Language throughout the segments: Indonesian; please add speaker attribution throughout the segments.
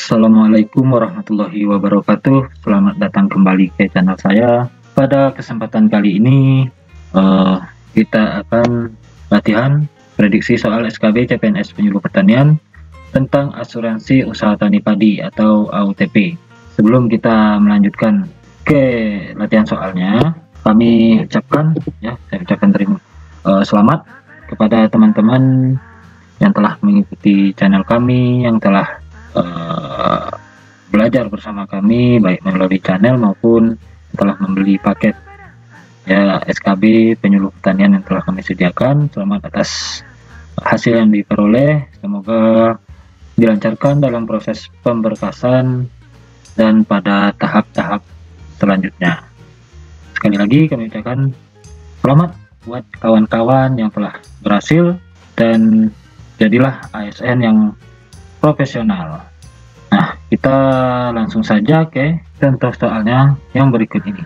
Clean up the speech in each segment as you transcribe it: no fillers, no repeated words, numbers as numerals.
Speaker 1: Assalamualaikum warahmatullahi wabarakatuh. Selamat datang kembali ke channel saya. Pada kesempatan kali ini kita akan latihan prediksi soal SKB CPNS Penyuluh Pertanian tentang asuransi usaha tani padi atau AUTP. Sebelum kita melanjutkan ke latihan soalnya, kami ucapkan saya ucapkan selamat kepada teman-teman yang telah mengikuti channel kami, yang telah belajar bersama kami baik melalui channel maupun telah membeli paket SKB Penyuluh Pertanian yang telah kami sediakan. Selamat atas hasil yang diperoleh, semoga dilancarkan dalam proses pemberkasan dan pada tahap-tahap selanjutnya. Sekali lagi kami ucapkan selamat buat kawan-kawan yang telah berhasil dan jadilah ASN yang profesional. Nah, kita langsung saja ke contoh soalnya yang berikut ini.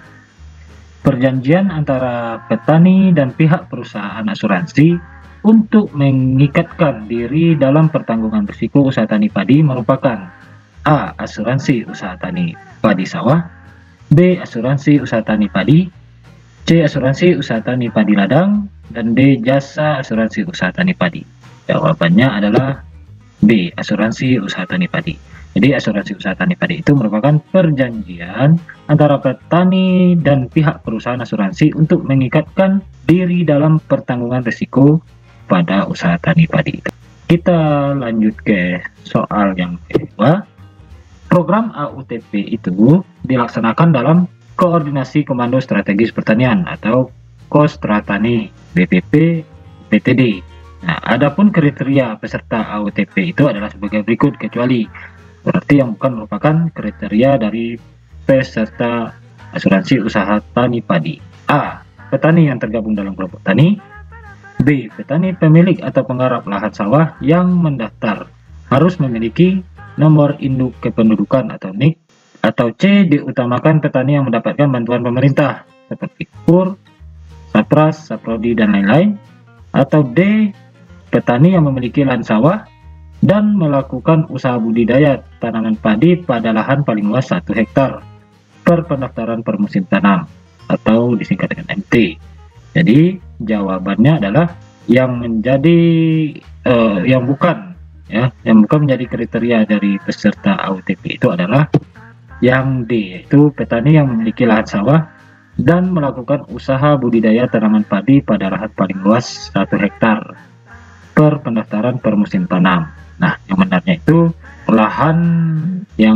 Speaker 1: Perjanjian antara petani dan pihak perusahaan asuransi untuk mengikatkan diri dalam pertanggungan risiko usaha tani padi merupakan A. Asuransi usaha tani padi sawah, B. Asuransi usaha tani padi, C. Asuransi usaha tani padi ladang, dan D. Jasa asuransi usaha tani padi. Jawabannya adalah B. Asuransi usaha tani padi. Jadi asuransi usaha tani padi itu merupakan perjanjian antara petani dan pihak perusahaan asuransi untuk mengikatkan diri dalam pertanggungan risiko pada usaha tani padi. Kita lanjut ke soal yang kedua. Program AUTP itu dilaksanakan dalam Koordinasi Komando Strategis Pertanian atau Kostratani BPP PTD. Nah, adapun kriteria peserta AUTP itu adalah sebagai berikut, kecuali berarti yang bukan merupakan kriteria dari peserta asuransi usaha tani padi. A. Petani yang tergabung dalam kelompok tani. B. Petani pemilik atau penggarap lahan sawah yang mendaftar harus memiliki nomor induk kependudukan atau NIK. Atau C. Diutamakan petani yang mendapatkan bantuan pemerintah seperti KUR, Sapras, Saprodi, dan lain-lain. Atau D. Petani yang memiliki lahan sawah dan melakukan usaha budidaya tanaman padi pada lahan paling luas 1 hektar per pendaftaran per musim tanam atau disingkat dengan MT. Jadi jawabannya adalah yang menjadi yang bukan menjadi kriteria dari peserta AUTP itu adalah yang D, yaitu petani yang memiliki lahan sawah dan melakukan usaha budidaya tanaman padi pada lahan paling luas 1 hektar per pendaftaran per musim tanam. Nah, yang benarnya itu lahan yang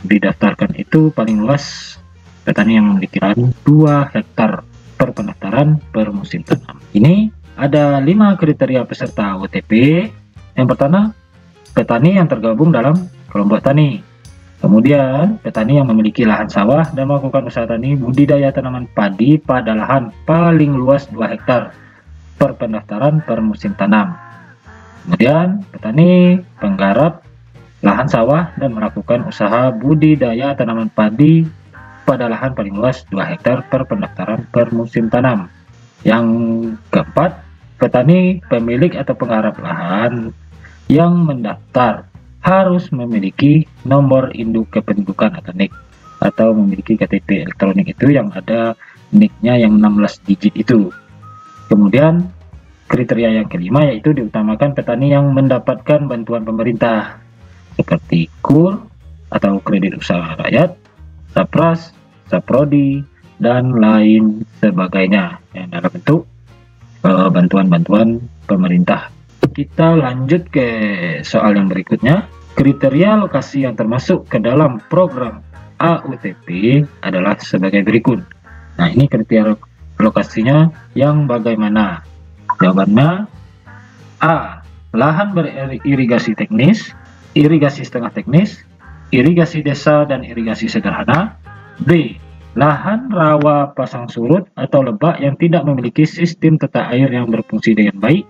Speaker 1: didaftarkan itu paling luas petani yang memiliki lahan 2 hektar per pendaftaran per musim tanam. Ini ada 5 kriteria peserta AUTP. Yang pertama, petani yang tergabung dalam kelompok tani. Kemudian, petani yang memiliki lahan sawah dan melakukan usaha tani budidaya tanaman padi pada lahan paling luas 2 hektar per pendaftaran per musim tanam. Kemudian, petani penggarap lahan sawah dan melakukan usaha budidaya tanaman padi pada lahan paling luas 2 hektar per pendaftaran per musim tanam. Yang keempat, petani pemilik atau penggarap lahan yang mendaftar harus memiliki nomor induk kependudukan atau NIK, atau memiliki KTP elektronik itu yang ada NIK-nya yang 16 digit itu. Kemudian kriteria yang kelima yaitu diutamakan petani yang mendapatkan bantuan pemerintah seperti KUR atau kredit usaha rakyat, Sapras, Saprodi, dan lain sebagainya yang dalam bentuk bantuan-bantuan pemerintah. Kita lanjut ke soal yang berikutnya. Kriteria lokasi yang termasuk ke dalam program AUTP adalah sebagai berikut. Nah, ini kriteria lokasinya yang bagaimana? Jawabannya A. Lahan beririgasi teknis, irigasi setengah teknis, irigasi desa dan irigasi sederhana. B. Lahan rawa pasang surut atau lebak yang tidak memiliki sistem tata air yang berfungsi dengan baik.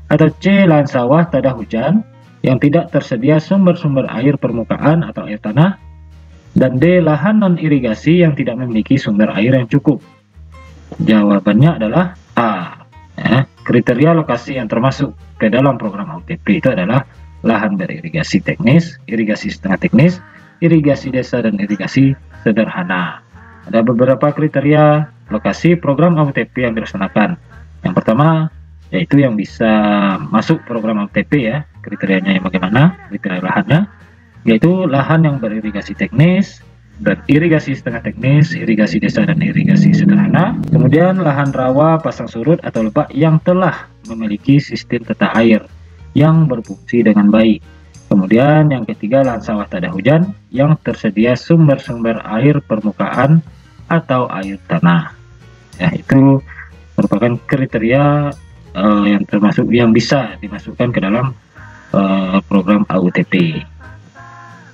Speaker 1: Atau C. Lahan sawah tada hujan yang tidak tersedia sumber-sumber air permukaan atau air tanah. Dan D. Lahan non-irigasi yang tidak memiliki sumber air yang cukup. Jawabannya adalah A. Kriteria lokasi yang termasuk ke dalam program AUTP itu adalah lahan beririgasi teknis, irigasi setengah teknis, irigasi desa, dan irigasi sederhana. Ada beberapa kriteria lokasi program AUTP yang dilaksanakan. Yang pertama, yaitu yang bisa masuk program AUTP ya, kriterianya yang bagaimana, kriteria lahannya, yaitu lahan yang beririgasi teknis, dan irigasi setengah teknis, irigasi desa, dan irigasi sederhana. Kemudian lahan rawa, pasang surut, atau lebak yang telah memiliki sistem tata air yang berfungsi dengan baik. Kemudian yang ketiga, lahan sawah tak ada hujan yang tersedia sumber-sumber air permukaan atau air tanah. Ya, itu merupakan kriteria yang termasuk yang bisa dimasukkan ke dalam program AUTP.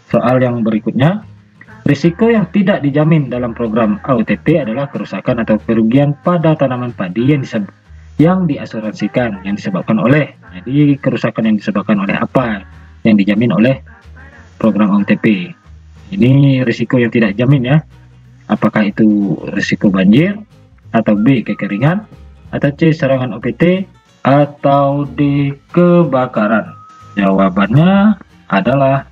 Speaker 1: Soal yang berikutnya, risiko yang tidak dijamin dalam program AUTP adalah kerusakan atau kerugian pada tanaman padi yang diasuransikan, yang disebabkan oleh. Jadi kerusakan yang disebabkan oleh apa yang dijamin oleh program AUTP. Ini risiko yang tidak dijamin ya. Apakah itu risiko banjir, atau B kekeringan, atau C serangan OPT, atau D kebakaran? Jawabannya adalah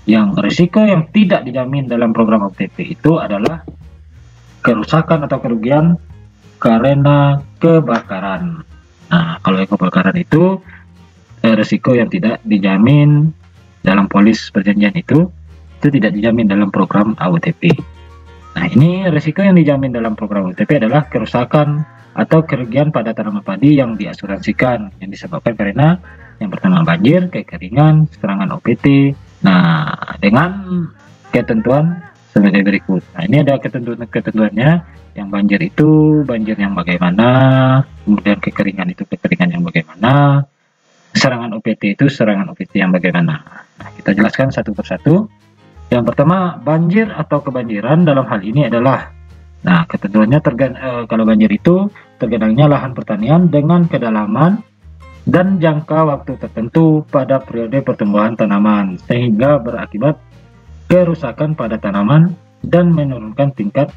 Speaker 1: yang risiko yang tidak dijamin dalam program AUTP itu adalah kerusakan atau kerugian karena kebakaran. Nah, kalau kebakaran itu risiko yang tidak dijamin dalam polis perjanjian itu tidak dijamin dalam program AUTP. Nah, ini risiko yang dijamin dalam program AUTP adalah kerusakan atau kerugian pada tanaman padi yang diasuransikan, yang disebabkan karena yang pertama banjir, kekeringan, serangan OPT. Nah, dengan ketentuan sebagai berikut. Nah, ini ada ketentuannya. Yang banjir itu banjir yang bagaimana, kemudian kekeringan itu kekeringan yang bagaimana, serangan OPT itu serangan OPT yang bagaimana. Nah, kita jelaskan satu persatu. Yang pertama, banjir atau kebanjiran dalam hal ini adalah, nah ketentuannya kalau banjir itu tergenangnya lahan pertanian dengan kedalaman dan jangka waktu tertentu pada periode pertumbuhan tanaman sehingga berakibat kerusakan pada tanaman dan menurunkan tingkat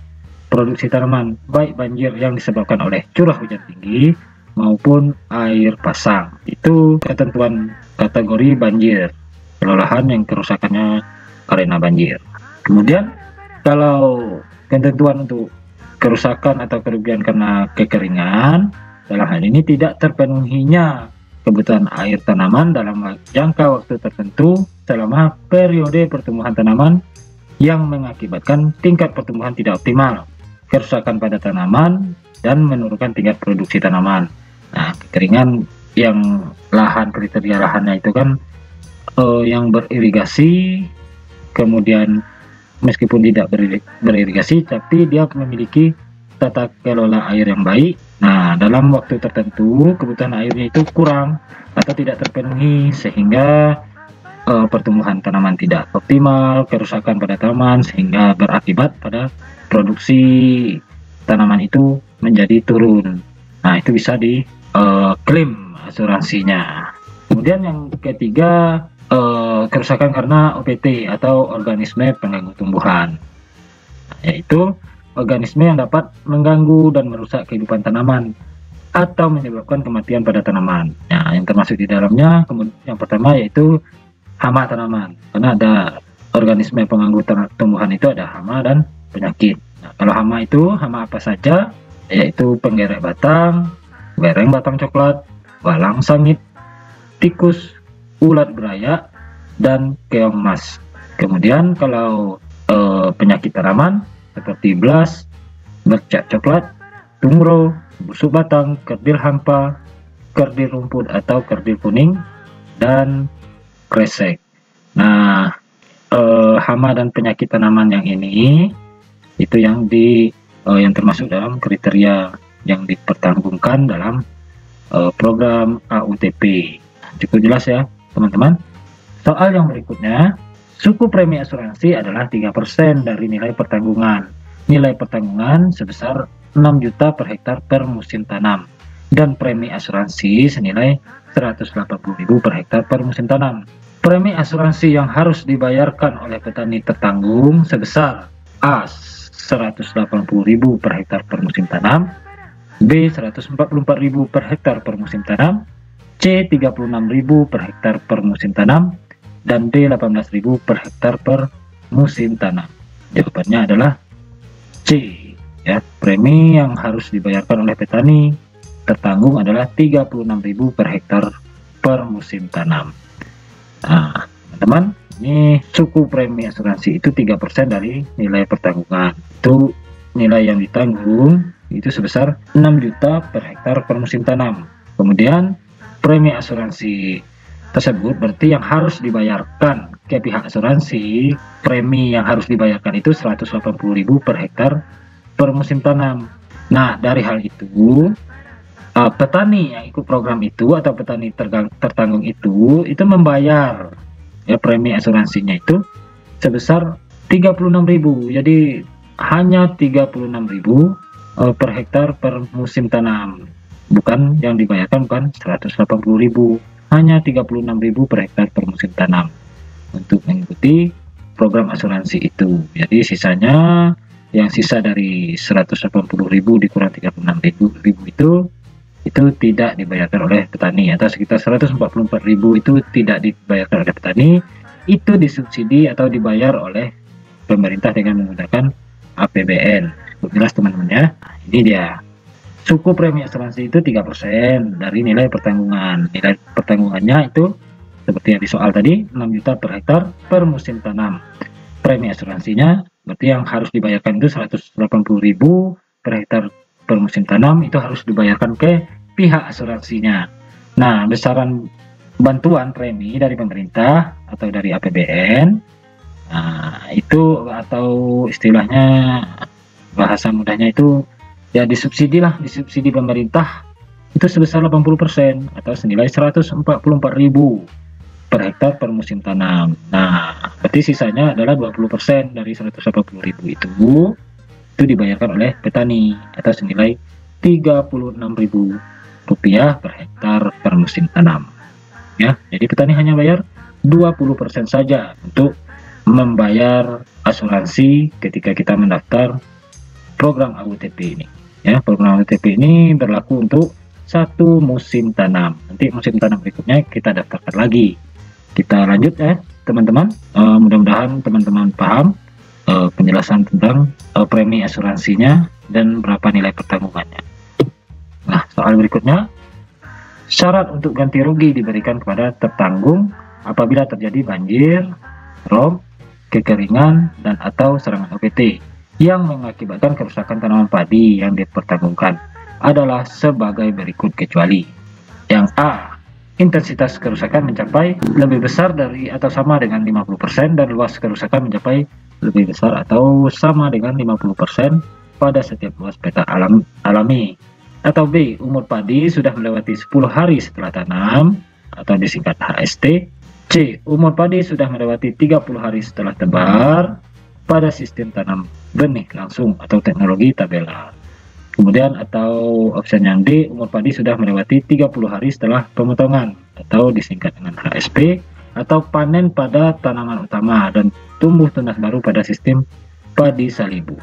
Speaker 1: produksi tanaman, baik banjir yang disebabkan oleh curah hujan tinggi maupun air pasang. Itu ketentuan kategori banjir, lahan yang kerusakannya karena banjir. Kemudian kalau ketentuan untuk kerusakan atau kerugian karena kekeringan, dalam hal ini tidak terpenuhinya kebutuhan air tanaman dalam jangka waktu tertentu selama periode pertumbuhan tanaman yang mengakibatkan tingkat pertumbuhan tidak optimal, kerusakan pada tanaman, dan menurunkan tingkat produksi tanaman. Nah, kekeringan yang kriteria lahannya itu kan yang beririgasi, kemudian meskipun tidak beririgasi tapi dia memiliki tata kelola air yang baik. Nah, dalam waktu tertentu kebutuhan airnya itu kurang atau tidak terpenuhi sehingga pertumbuhan tanaman tidak optimal, kerusakan pada tanaman sehingga berakibat pada produksi tanaman itu menjadi turun. Nah, itu bisa diklaim asuransinya. Kemudian yang ketiga, kerusakan karena OPT atau organisme pengganggu tumbuhan, yaitu organisme yang dapat mengganggu dan merusak kehidupan tanaman atau menyebabkan kematian pada tanaman. Nah, yang termasuk di dalamnya yang pertama yaitu hama tanaman, karena ada organisme pengganggu tumbuhan itu ada hama dan penyakit. Nah, kalau hama itu hama apa saja? Yaitu penggerek batang, bereng batang coklat, walang sangit, tikus, ulat berayak, dan keong emas. Kemudian kalau penyakit tanaman seperti blas, bercak coklat, tumro, busuk batang, kerdil hampa, kerdil rumput atau kerdil kuning, dan kresek. Nah, hama dan penyakit tanaman yang ini itu yang termasuk dalam kriteria yang dipertanggungkan dalam program AUTP. Cukup jelas ya teman-teman. Soal yang berikutnya, suku premi asuransi adalah 3% dari nilai pertanggungan. Nilai pertanggungan sebesar 6 juta per hektar per musim tanam dan premi asuransi senilai 180.000 per hektar per musim tanam. Premi asuransi yang harus dibayarkan oleh petani tertanggung sebesar A. 180.000 per hektar per musim tanam, B. 144.000 per hektar per musim tanam, C 36.000 per hektar per musim tanam, dan D 18.000 per hektar per musim tanam. Jawabannya adalah C. Ya, premi yang harus dibayarkan oleh petani tertanggung adalah 36.000 per hektar per musim tanam. Nah, teman-teman, ini suku premi asuransi itu 3% dari nilai pertanggungan. Itu nilai yang ditanggung itu sebesar 6 juta per hektar per musim tanam. Kemudian premi asuransi tersebut berarti yang harus dibayarkan ke pihak asuransi, premi yang harus dibayarkan itu 180.000 per hektar per musim tanam. Nah, dari hal itu petani yang ikut program itu atau petani tertanggung itu membayar ya premi asuransinya itu sebesar 36.000. Jadi hanya 36.000 per hektar per musim tanam. Bukan yang dibayarkan bukan 180.000, hanya 36.000 per hektar per musim tanam untuk mengikuti program asuransi itu. Jadi sisanya, yang sisa dari 180.000 dikurang 36.000 itu tidak dibayarkan oleh petani, atau sekitar 144.000 itu tidak dibayarkan oleh petani, itu disubsidi atau dibayar oleh pemerintah dengan menggunakan APBN. Jelas teman-teman ya. Ini dia. Suku premi asuransi itu 3% dari nilai pertanggungan. Nilai pertanggungannya itu seperti yang di soal tadi, 6 juta per hektar per musim tanam. Premi asuransinya berarti yang harus dibayarkan itu 180.000 per hektar per musim tanam, itu harus dibayarkan ke pihak asuransinya. Nah, besaran bantuan premi dari pemerintah atau dari APBN, nah, itu atau istilahnya bahasa mudahnya itu ya disubsidi pemerintah itu sebesar 80% atau senilai 144.000 per hektar per musim tanam. Nah, berarti sisanya adalah 20% dari 180.000 itu dibayarkan oleh petani atau senilai 36.000 rupiah per hektar per musim tanam. Ya, jadi petani hanya bayar 20% saja untuk membayar asuransi ketika kita mendaftar program AUTP ini. Ya, program AUTP ini berlaku untuk satu musim tanam. Nanti musim tanam berikutnya kita daftarkan lagi. Kita lanjut ya teman-teman. Mudah-mudahan teman-teman paham penjelasan tentang premi asuransinya dan berapa nilai pertanggungannya. Nah, soal berikutnya, syarat untuk ganti rugi diberikan kepada tertanggung apabila terjadi banjir, rob, kekeringan, dan atau serangan OPT yang mengakibatkan kerusakan tanaman padi yang dipertanggungkan adalah sebagai berikut kecuali. Yang A, intensitas kerusakan mencapai lebih besar dari atau sama dengan 50% dan luas kerusakan mencapai lebih besar atau sama dengan 50% pada setiap luas peta alami. Atau B, umur padi sudah melewati 10 hari setelah tanam atau disingkat HST. C, umur padi sudah melewati 30 hari setelah tebar pada sistem tanam benih langsung atau teknologi tabela. Kemudian atau option yang D, umur padi sudah melewati 30 hari setelah pemotongan atau disingkat dengan HSP, atau panen pada tanaman utama dan tumbuh tunas baru pada sistem padi salibu.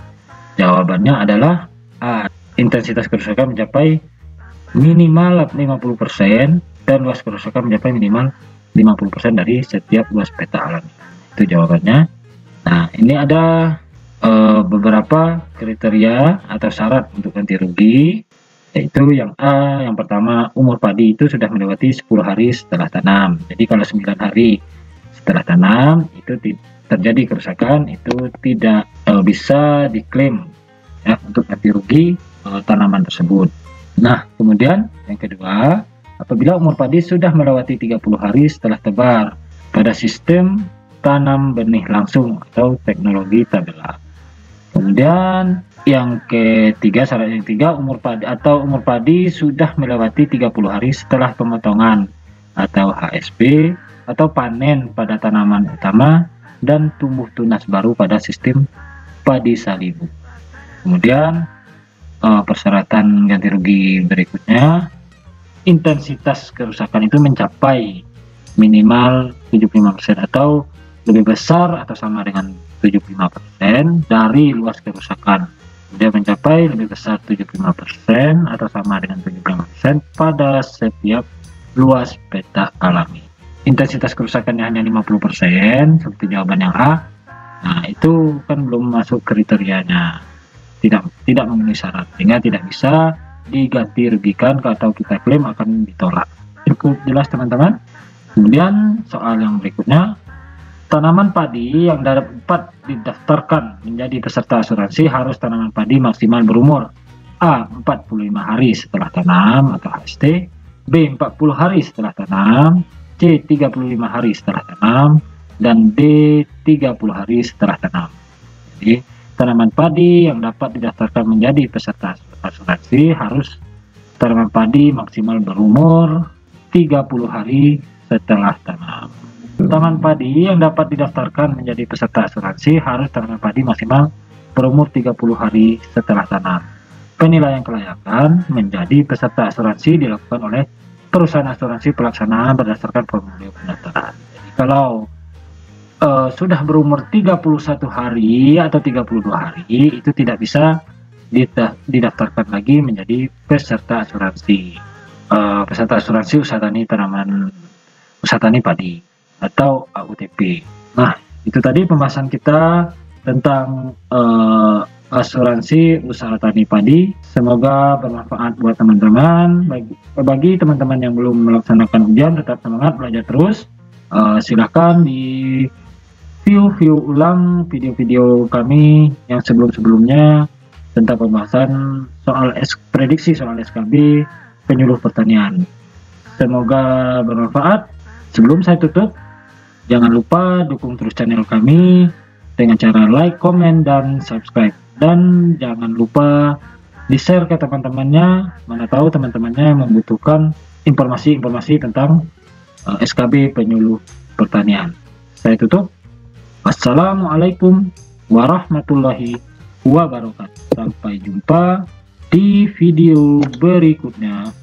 Speaker 1: Jawabannya adalah A, intensitas kerusakan mencapai minimal 50% dan luas kerusakan mencapai minimal 50% dari setiap luas peta alami. Itu jawabannya. Nah, ini ada beberapa kriteria atau syarat untuk ganti rugi, yaitu yang A, yang pertama, umur padi itu sudah melewati 10 hari setelah tanam. Jadi kalau 9 hari setelah tanam itu terjadi kerusakan, itu tidak bisa diklaim ya untuk ganti rugi tanaman tersebut. Nah, kemudian yang kedua, apabila umur padi sudah melewati 30 hari setelah tebar pada sistem tanam benih langsung atau teknologi tabela. Kemudian yang ketiga, syarat yang ketiga, umur padi sudah melewati 30 hari setelah pemotongan atau HSP atau panen pada tanaman utama dan tumbuh tunas baru pada sistem padi salibu. Kemudian persyaratan ganti rugi berikutnya, intensitas kerusakan itu mencapai minimal 75% atau lebih besar atau sama dengan 75% dari luas kerusakan. Dia mencapai lebih besar 75% atau sama dengan 75% pada setiap luas peta alami. Intensitas kerusakannya hanya 50%, seperti jawaban yang A. Nah, itu kan belum masuk kriterianya, tidak memenuhi syarat, sehingga tidak bisa diganti rugikan atau kita klaim akan ditolak. Cukup jelas teman-teman? Kemudian soal yang berikutnya, tanaman padi yang dapat didaftarkan menjadi peserta asuransi harus tanaman padi maksimal berumur A. 45 hari setelah tanam atau HST, B. 40 hari setelah tanam, C. 35 hari setelah tanam, dan D. 30 hari setelah tanam. Jadi tanaman padi yang dapat didaftarkan menjadi peserta asuransi harus tanaman padi maksimal berumur 30 hari setelah tanam. Tanaman padi yang dapat didaftarkan menjadi peserta asuransi harus tanaman padi maksimal berumur 30 hari setelah tanam. Penilaian kelayakan menjadi peserta asuransi dilakukan oleh perusahaan asuransi pelaksana berdasarkan formulir pendaftaran. Jadi kalau sudah berumur 31 hari atau 32 hari itu tidak bisa didaftarkan lagi menjadi peserta asuransi. Peserta asuransi usaha tani padi atau AUTP. Nah, itu tadi pembahasan kita tentang asuransi usaha tani padi. Semoga bermanfaat buat teman-teman. Bagi teman-teman yang belum melaksanakan ujian, tetap semangat belajar terus. Silahkan di view ulang video-video kami yang sebelum-sebelumnya tentang pembahasan soal prediksi soal SKB penyuluh pertanian. Semoga bermanfaat. Sebelum saya tutup, jangan lupa dukung terus channel kami dengan cara like, komen, dan subscribe. Dan jangan lupa di-share ke teman-temannya, mana tahu teman-temannya membutuhkan informasi-informasi tentang SKB penyuluh pertanian. Saya tutup. Assalamualaikum warahmatullahi wabarakatuh. Sampai jumpa di video berikutnya.